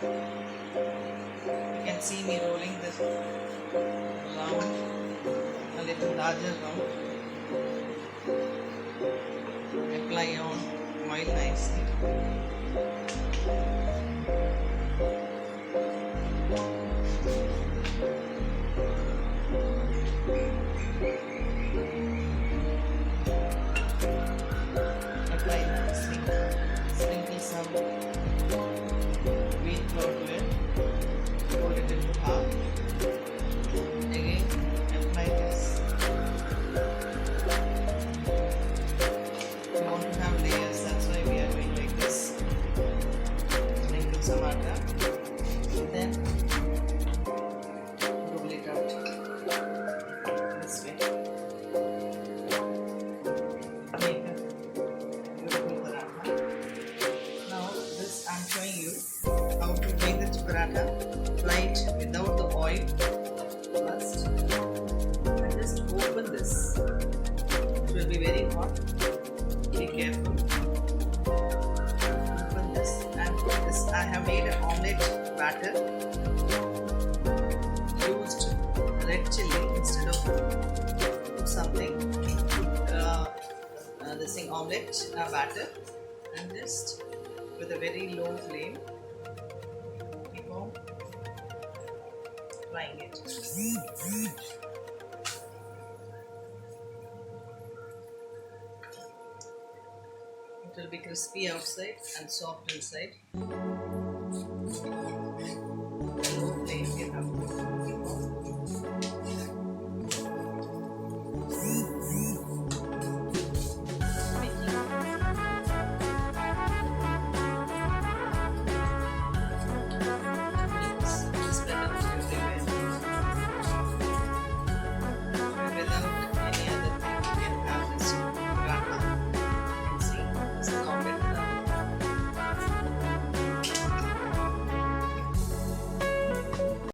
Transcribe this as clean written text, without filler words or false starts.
You can see me rolling this round, a little larger round. Apply on oil nicely. Apply nicely. Sprinkle some wheat flour to it. Fold it into half. Again, apply this. We want to have layers, that's why we are doing like this. Sprinkle some atta. Then roll it out this way. Make a beautiful paratha. Now this I'm showing you how to make the paratha. Fry it without the oil first and just open this. It will be very hot. Be careful. Open this and this. I have made an omelette batter. Used red chili instead of something. This thing omelette batter, and just with a very low flame keep on frying it. It will be crispy outside and soft inside.